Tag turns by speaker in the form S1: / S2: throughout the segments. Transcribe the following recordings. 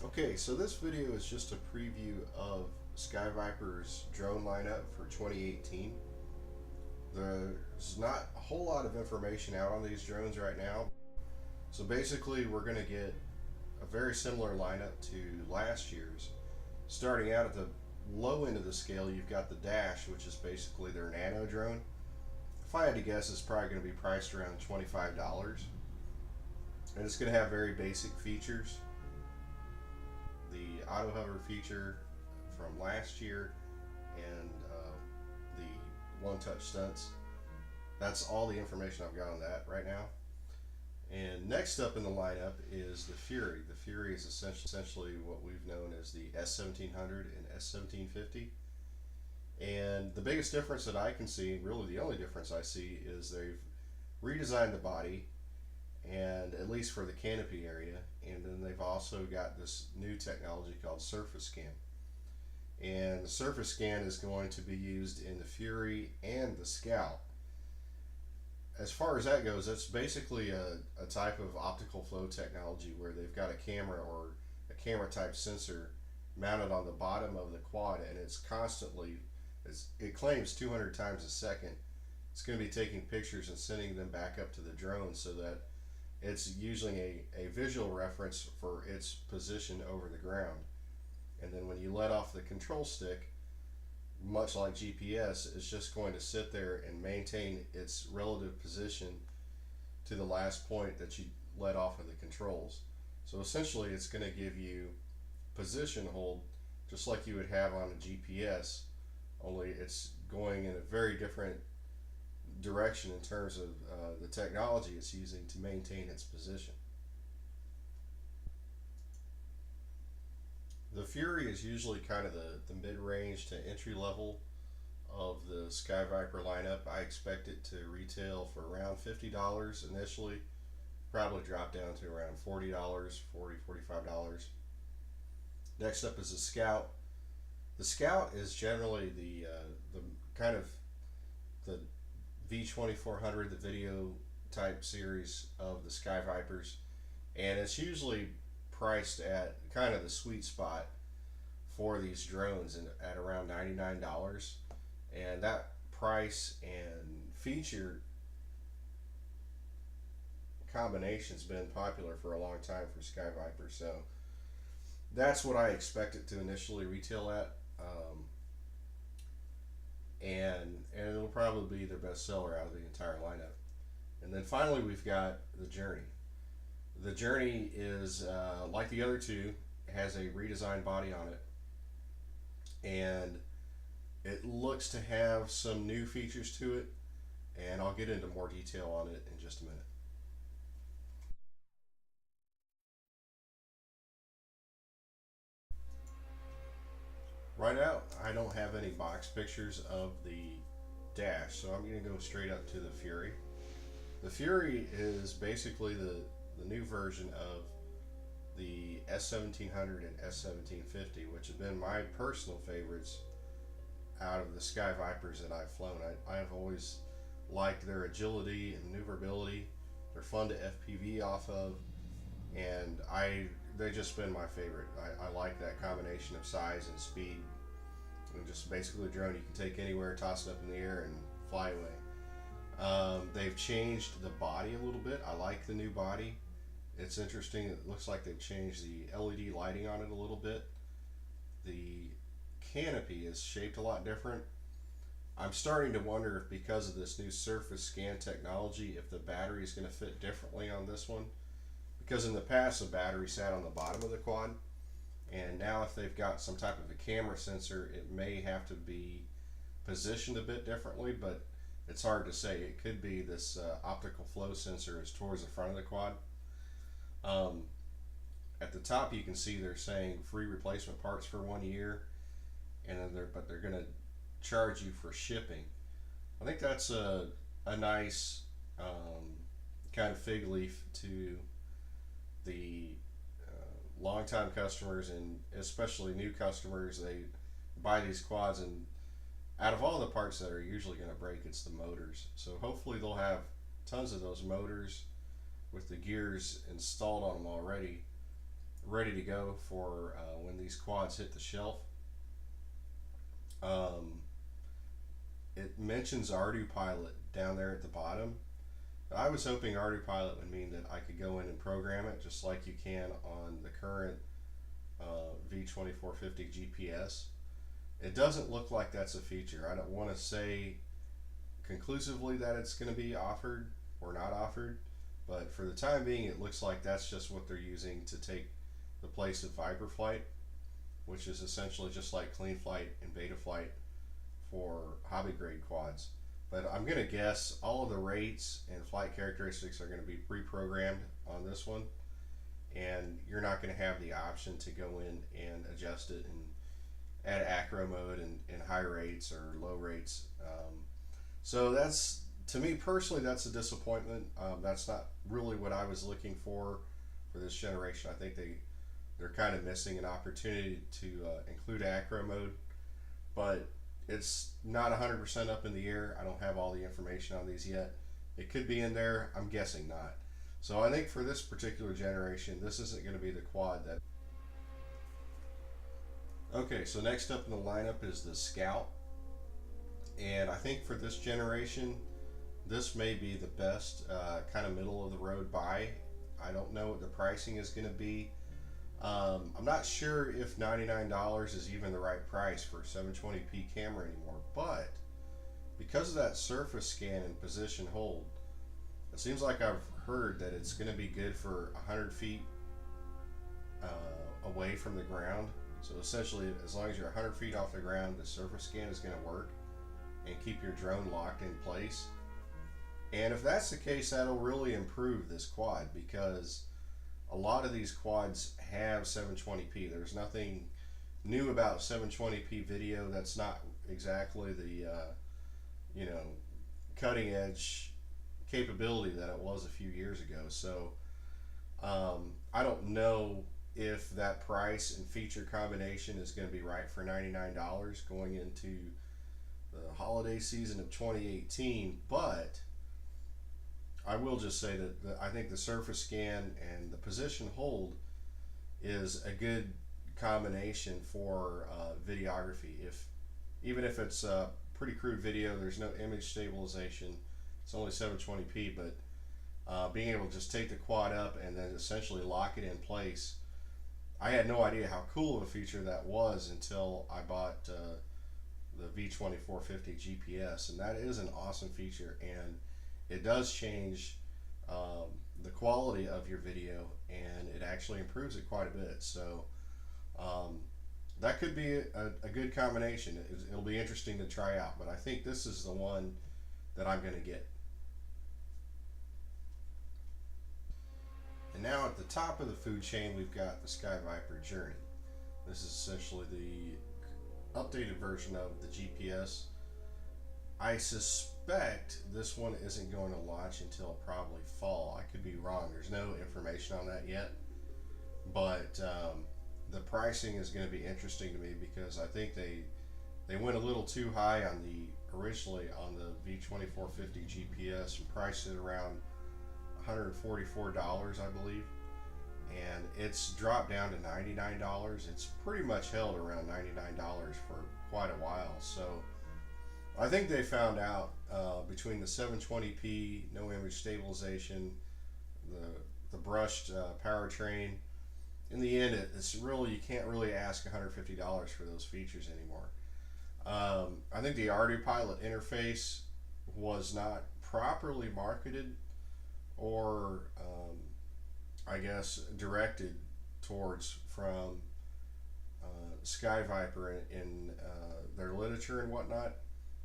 S1: Okay, so this video is just a preview of SkyViper's drone lineup for 2018. There's not a whole lot of information out on these drones right now. So basically, we're going to get a very similar lineup to last year's. Starting out at the low end of the scale, you've got the Dash, which is basically their nano drone. If I had to guess, it's probably going to be priced around $25. And it's going to have very basic features. The auto hover feature from last year and the one touch stunts. That's all the information I've got on that right now. And next up in the lineup is the Fury. The Fury is essentially what we've known as the S1700 and S1750. And the biggest difference that I can see, really the only difference I see, is they've redesigned the body, and at least for the canopy area, and then they've also got this new technology called Surface Scan. And the Surface Scan is going to be used in the Fury and the Scout. As far as that goes, that's basically a type of optical flow technology where they've got a camera or a camera type sensor mounted on the bottom of the quad, and it's constantly, it claims 200 times a second. It's going to be taking pictures and sending them back up to the drone so that it's using a visual reference for its position over the ground. And then when you let off the control stick, much like GPS, it's just going to sit there and maintain its relative position to the last point that you let off of the controls. So essentially, it's going to give you position hold just like you would have on a GPS, only it's going in a very different direction in terms of the technology it's using to maintain its position. The Fury is usually kind of the mid-range to entry level of the SkyViper lineup. I expect it to retail for around $50 initially, probably drop down to around $40, $45. Next up is the Scout. The Scout is generally the kind of the V2400, the video type series of the SkyVipers, and it's usually priced at kind of the sweet spot for these drones and at around $99. And that price and feature combination's been popular for a long time for SkyViper, so that's what I expect it to initially retail at. And it'll probably be their best seller out of the entire lineup. And then finally, we've got the Journey. The Journey is like the other two, has a redesigned body on it, and it looks to have some new features to it, and I'll get into more detail on it in just a minute. Right now, I don't have any box pictures of the Dash, so I'm going to go straight up to the Fury. The Fury is basically the new version of the S1700 and S1750, which have been my personal favorites out of the SkyVipers that I've flown. I have always liked their agility and maneuverability. They're fun to FPV off of, and they've just been my favorite. I like that combination of size and speed, and just basically a drone you can take anywhere, toss it up in the air, and fly away. They've changed the body a little bit. I like the new body. It's interesting. It looks like they've changed the LED lighting on it a little bit. The canopy is shaped a lot different. I'm starting to wonder if because of this new Surface Scan technology, if the battery is going to fit differently on this one. Because in the past, the battery sat on the bottom of the quad, and now if they've got some type of a camera sensor, it may have to be positioned a bit differently, but it's hard to say. It could be this optical flow sensor is towards the front of the quad. Um, at the top, you can see they're saying free replacement parts for 1 year, and then they're going to charge you for shipping. I think that's a nice kind of fig leaf to the longtime customers and especially new customers. They buy these quads, and out of all the parts that are usually going to break, it's the motors. So hopefully they'll have tons of those motors with the gears installed on them already, ready to go for when these quads hit the shelf. Um, it mentions ArduPilot down there at the bottom. I was hoping ArduPilot would mean that I could go in and program it just like you can on the current V2450 GPS. It doesn't look like that's a feature. I don't want to say conclusively that it's going to be offered or not offered, but for the time being, it looks like that's just what they're using to take the place of ViperFlight, which is essentially just like CleanFlight and Betaflight for hobby grade quads. But I'm going to guess all of the rates and flight characteristics are going to be pre-programmed on this one, and you're not going to have the option to go in and adjust it and add acro mode and high rates or low rates. So that's, to me personally, that's a disappointment. That's not really what I was looking for this generation. I think they're kind of missing an opportunity to include acro mode, but it's not 100% up in the air. I don't have all the information on these yet. It could be in there. I'm guessing not. So I think for this particular generation, this isn't going to be the quad that. Okay, so next up in the lineup is the Scout. And I think for this generation, this may be the best kind of middle of the road buy. I don't know what the pricing is going to be. I'm not sure if $99 is even the right price for a 720p camera anymore, but because of that surface scan and position hold, it seems like I've heard that it's going to be good for 100 feet away from the ground. So essentially, as long as you're 100 feet off the ground, the surface scan is going to work and keep your drone locked in place. And if that's the case, that'll really improve this quad, because a lot of these quads have 720p. There's nothing new about 720p video. That's not exactly the cutting edge capability that it was a few years ago. So I don't know if that price and feature combination is going to be right for $99 going into the holiday season of 2018, but I will just say that I think the surface scan and the position hold is a good combination for videography. Even if it's a pretty crude video, there's no image stabilization, it's only 720p, but being able to just take the quad up and then essentially lock it in place. I had no idea how cool of a feature that was until I bought the V2450 GPS, and that is an awesome feature, and it does change the quality of your video, and it actually improves it quite a bit. So that could be a good combination. It'll be interesting to try out, but I think this is the one that I'm going to get. And now at the top of the food chain, we've got the SkyViper Journey. This is essentially the updated version of the GPS. I suspect this one isn't going to launch until probably fall. I could be wrong. There's no information on that yet. But the pricing is going to be interesting to me, because I think they went a little too high on originally on the V2450 GPS and priced it around $144, I believe, and it's dropped down to $99. It's pretty much held around $99 for quite a while. So I think they found out between the 720p, no image stabilization, the brushed powertrain. In the end, it's really, you can't really ask $150 for those features anymore. I think the ArduPilot interface was not properly marketed or I guess directed towards from SkyViper in their literature and whatnot.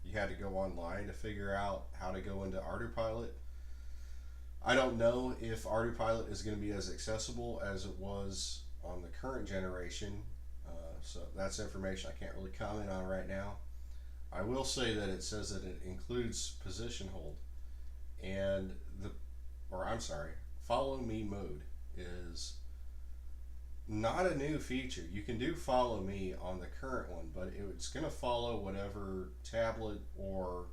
S1: You had to go online to figure out how to go into ArduPilot. I don't know if ArduPilot is going to be as accessible as it was on the current generation, so that's information I can't really comment on right now. I will say that it says that it includes position hold, and follow me mode is not a new feature. You can do follow me on the current one, but it's going to follow whatever tablet or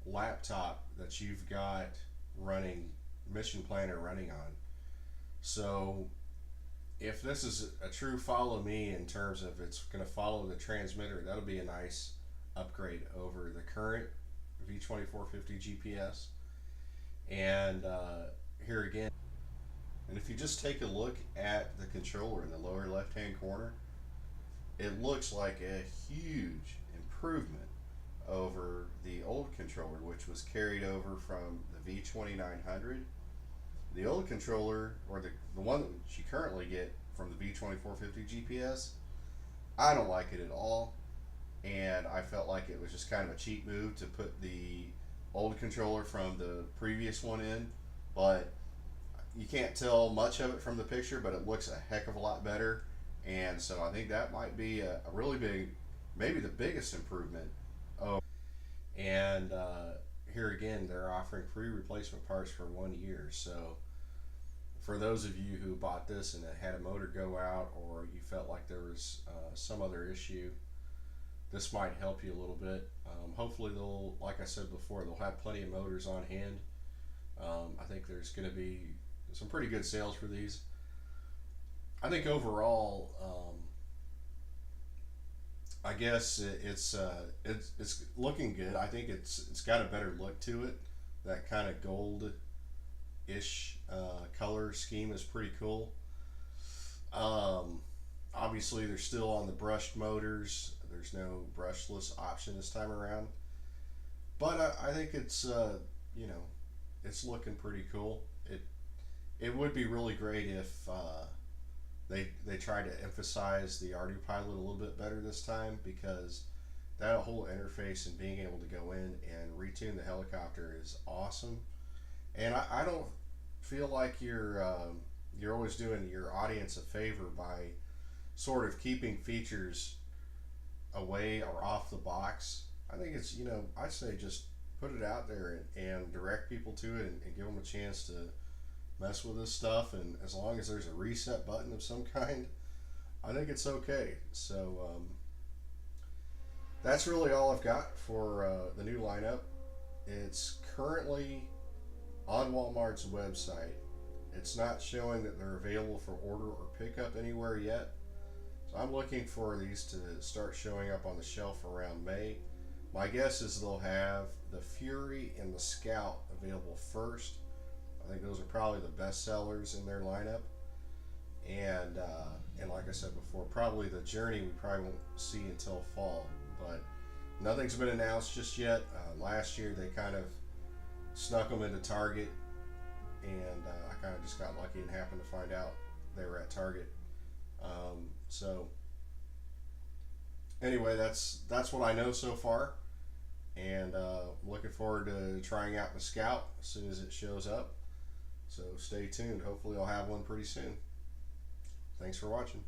S1: laptop that you've got running Mission Planner running on. So if this is a true follow me in terms of it's going to follow the transmitter, that'll be a nice upgrade over the current V2450 GPS. And here again, and if you just take a look at the controller in the lower left hand corner, it looks like a huge improvement over the old controller, which was carried over from the V2900. The old controller, or the one that you currently get from the V2450 GPS, I don't like it at all. And I felt like it was just kind of a cheap move to put the old controller from the previous one in. But you can't tell much of it from the picture, but it looks a heck of a lot better. And so I think that might be a really big, maybe the biggest improvement. Oh, and here again, they're offering free replacement parts for 1 year. So for those of you who bought this and it had a motor go out, or you felt like there was some other issue, this might help you a little bit. Hopefully they'll, like I said before, they'll have plenty of motors on hand. I think there's going to be some pretty good sales for these. I think overall, I guess it's looking good. I think it's got a better look to it. That kind of gold-ish color scheme is pretty cool. Obviously, they're still on the brushed motors. There's no brushless option this time around. But I think it's you know, it's looking pretty cool. It would be really great if they try to emphasize the ArduPilot a little bit better this time, because that whole interface and being able to go in and retune the helicopter is awesome. And I don't feel like you're always doing your audience a favor by sort of keeping features away or off the box. I think it's, you know, I say just put it out there and direct people to it, and give them a chance to mess with this stuff. And as long as there's a reset button of some kind, I think it's okay. So that's really all I've got for the new lineup. It's currently on Walmart's website. It's not showing that they're available for order or pickup anywhere yet. So I'm looking for these to start showing up on the shelf around May. My guess is they'll have the Fury and the Scout available first. I think those are probably the best sellers in their lineup. And like I said before, probably the Journey we probably won't see until fall. But nothing's been announced just yet. Last year they kind of snuck them into Target, and I kind of just got lucky and happened to find out they were at Target. So anyway, that's what I know so far, and looking forward to trying out the Scout as soon as it shows up. So stay tuned. Hopefully I'll have one pretty soon. Thanks for watching.